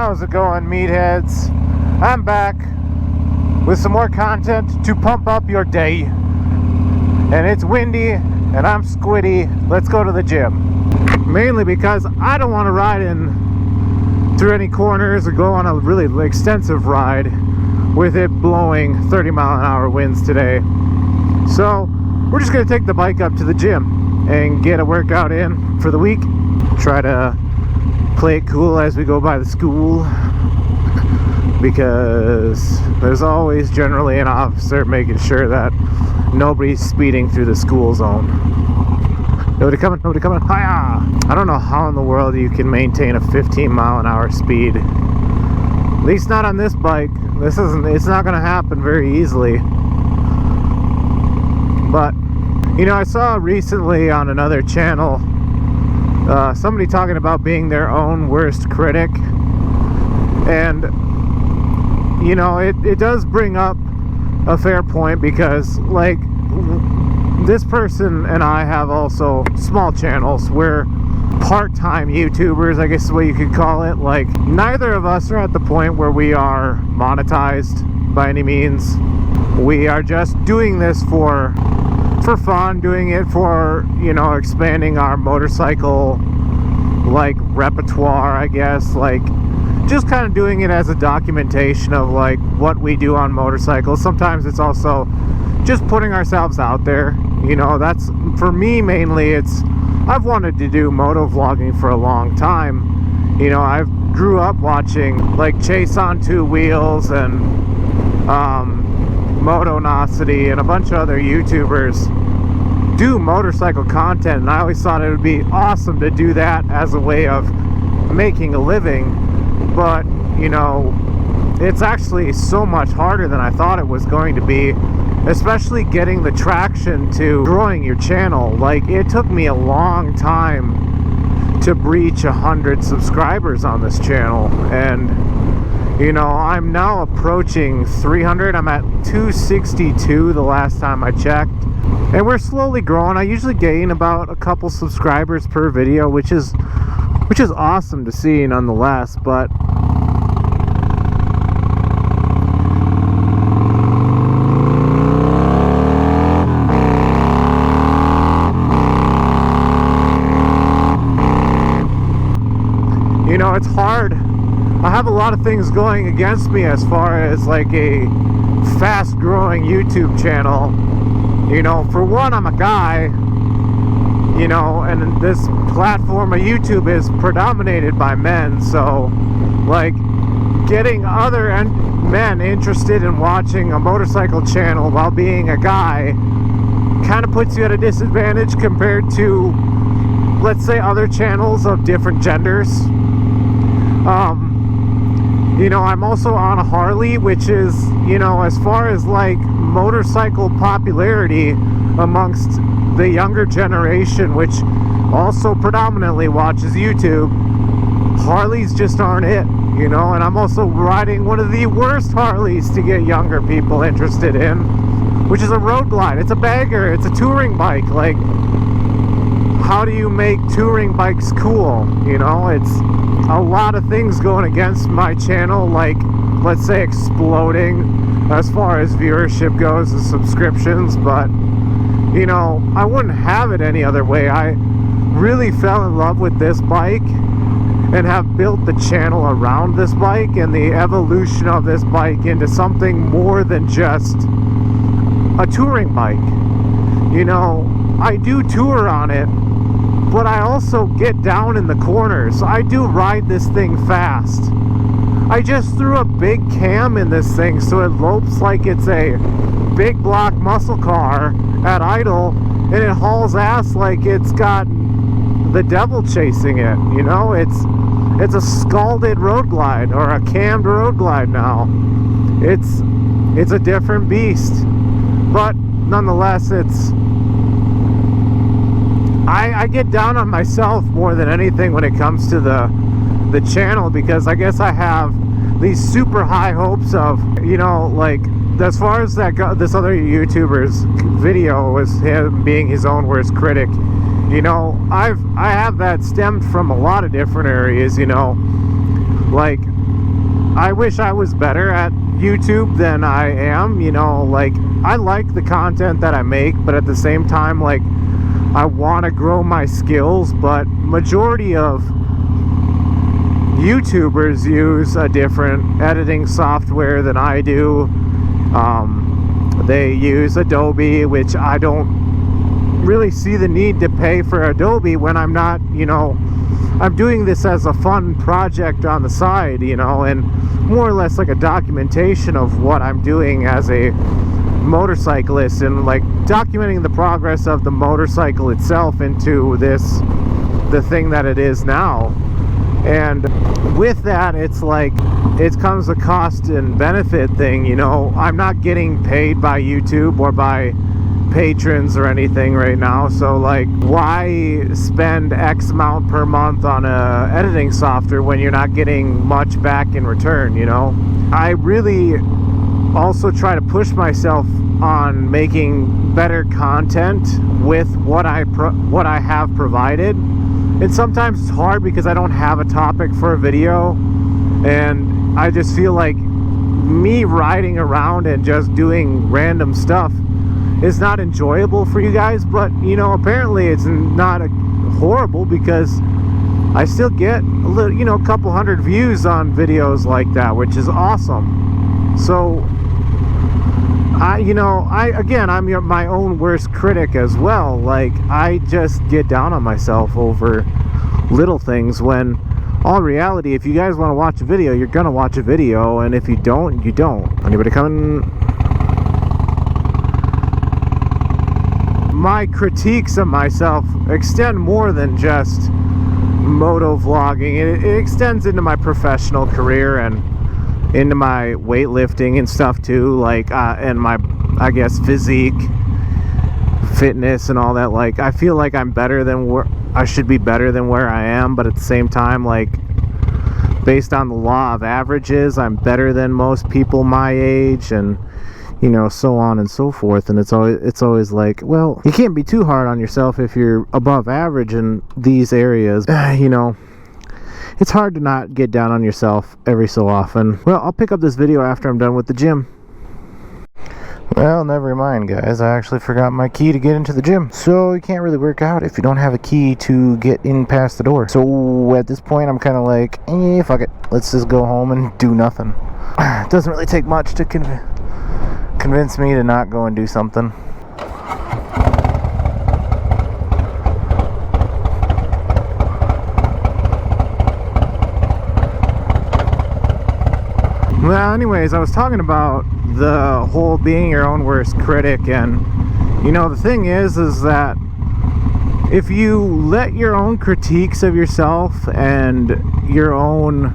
How's it going, meatheads? I'm back with some more content to pump up your day. And it's windy and I'm squiddy. Let's go to the gym. Mainly because I don't want to ride in through any corners or go on a really extensive ride with it blowing 30-mile-an-hour winds today. So we're just going to take the bike up to the gym and get a workout in for the week. Try to play it cool as we go by the school, because there's always generally an officer making sure that nobody's speeding through the school zone. Nobody coming, hiya! I don't know how in the world you can maintain a 15-mile-an-hour speed. At least not on this bike. It's not gonna happen very easily. But, you know, I saw recently on another channel somebody talking about being their own worst critic, and you know, it does bring up a fair point, because like this person and I have also small channels. We're part-time YouTubers, I guess is what you could call it. Like, neither of us are at the point where we are monetized by any means. We are just doing this for fun, doing it for, you know, expanding our motorcycle like repertoire, I guess. Like, just kind of doing it as a documentation of like what we do on motorcycles. Sometimes it's also just putting ourselves out there, you know. That's, for me, mainly I've wanted to do motovlogging for a long time. You know, I grew up watching like Chase on Two Wheels and Motonosity and a bunch of other YouTubers do motorcycle content, and I always thought it would be awesome to do that as a way of making a living. But, you know, it's actually so much harder than I thought it was going to be, especially getting the traction to growing your channel. Like, it took me a long time to breach 100 subscribers on this channel, and you know, I'm now approaching 300. I'm at 262 the last time I checked, and we're slowly growing. I usually gain about a couple subscribers per video, which is awesome to see nonetheless. But you know, it's hard. I have a lot of things going against me as far as like a fast-growing YouTube channel. You know, for one, I'm a guy, you know, and this platform of YouTube is predominated by men, so like getting other men interested in watching a motorcycle channel while being a guy kind of puts you at a disadvantage compared to, let's say, other channels of different genders. You know, I'm also on a Harley, which is, you know, as far as like motorcycle popularity amongst the younger generation, which also predominantly watches YouTube, Harleys just aren't it, you know. And I'm also riding one of the worst Harleys to get younger people interested in, which is a Road Glide. It's a bagger, it's a touring bike. Like, how do you make touring bikes cool? You know, it's a lot of things going against my channel, like, let's say, exploding as far as viewership goes and subscriptions. But, you know, I wouldn't have it any other way. I really fell in love with this bike and have built the channel around this bike and the evolution of this bike into something more than just a touring bike. You know, I do tour on it, but I also get down in the corners. I do ride this thing fast. I just threw a big cam in this thing so it lopes like it's a big block muscle car at idle, and it hauls ass like it's got the devil chasing it. You know, it's a scalded Road Glide, or a cammed Road Glide now. It's a different beast, but nonetheless, I get down on myself more than anything when it comes to the channel, because I guess I have these super high hopes of, you know, like, as far as this other YouTuber's video was him being his own worst critic. You know, I have that stemmed from a lot of different areas. You know, like, I wish I was better at YouTube than I am, you know, like, I like the content that I make, but at the same time, like, I want to grow my skills, but majority of YouTubers use a different editing software than I do. They use Adobe, which I don't really see the need to pay for Adobe when I'm not, you know, I'm doing this as a fun project on the side, you know, and more or less like a documentation of what I'm doing as a motorcyclist, and like documenting the progress of the motorcycle itself into the thing that it is now. And with that, it's like, it comes a cost and benefit thing, you know. I'm not getting paid by YouTube or by patrons or anything right now, so like, why spend X amount per month on a editing software when you're not getting much back in return, you know? I really also try to push myself on making better content with what I have provided. And sometimes it's hard because I don't have a topic for a video, and I just feel like me riding around and just doing random stuff is not enjoyable for you guys. But, you know, apparently it's not horrible, because I still get a little, you know, a couple hundred views on videos like that, which is awesome. So I'm my own worst critic as well. Like, I just get down on myself over little things, when all reality, if you guys want to watch a video, you're gonna watch a video, and if you don't, you don't. Anybody coming? My critiques of myself extend more than just motovlogging. It extends into my professional career and into my weightlifting and stuff too, like, and my, I guess, physique, fitness and all that. Like, I feel like I'm better than where I should be, better than where I am, but at the same time, like, based on the law of averages, I'm better than most people my age, and, you know, so on and so forth. And it's always like, well, you can't be too hard on yourself if you're above average in these areas. You know, it's hard to not get down on yourself every so often. Well, I'll pick up this video after I'm done with the gym. Well, never mind, guys. I actually forgot my key to get into the gym. So you can't really work out if you don't have a key to get in past the door. So at this point, I'm kind of like, fuck it. Let's just go home and do nothing. It doesn't really take much to convince me to not go and do something. Well, anyways, I was talking about the whole being your own worst critic, and, you know, the thing is that if you let your own critiques of yourself and your own,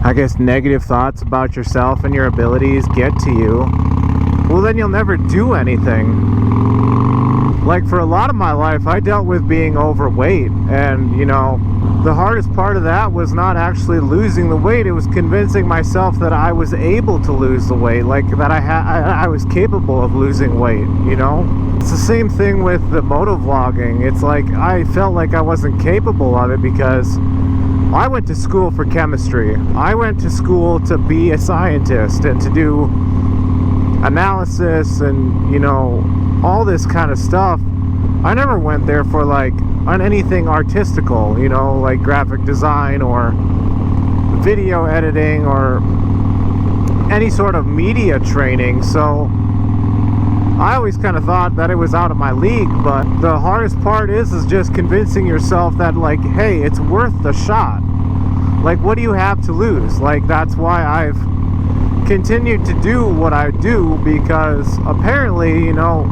I guess, negative thoughts about yourself and your abilities get to you, well, then you'll never do anything. Like, for a lot of my life, I dealt with being overweight, and, you know, the hardest part of that was not actually losing the weight. It was convincing myself that I was able to lose the weight, like that I was capable of losing weight, you know? It's the same thing with the motovlogging. It's like I felt like I wasn't capable of it because I went to school for chemistry. I went to school to be a scientist and to do analysis and, you know, all this kind of stuff. I never went there for, like, on anything artistical, you know, like graphic design or video editing or any sort of media training. So I always kind of thought that it was out of my league. But the hardest part is just convincing yourself that, like, hey, it's worth the shot. Like, what do you have to lose? Like, that's why I've continued to do what I do, because apparently, you know,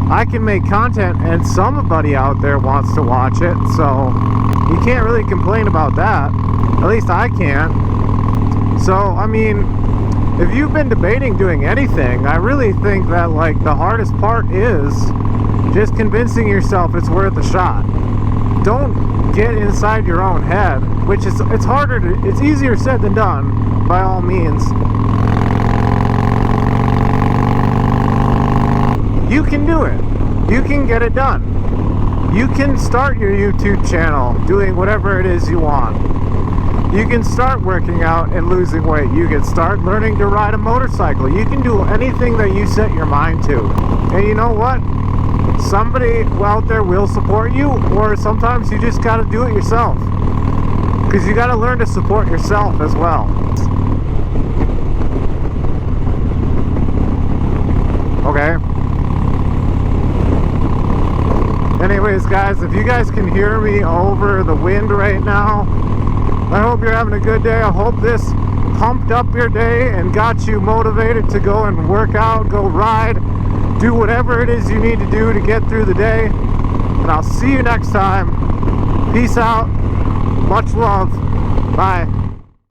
I can make content and somebody out there wants to watch it, so you can't really complain about that. At least I can't. So, I mean, if you've been debating doing anything, I really think that, like, the hardest part is just convincing yourself it's worth a shot. Don't get inside your own head, which is, it's easier said than done, by all means. You can do it. You can get it done. You can start your YouTube channel doing whatever it is you want. You can start working out and losing weight. You can start learning to ride a motorcycle. You can do anything that you set your mind to. And you know what? Somebody out there will support you, or sometimes you just got to do it yourself. Because you got to learn to support yourself as well. Okay. Anyways, guys, if you guys can hear me over the wind right now, I hope you're having a good day. I hope this pumped up your day and got you motivated to go and work out, go ride, do whatever it is you need to do to get through the day. And I'll see you next time. Peace out. Much love. Bye.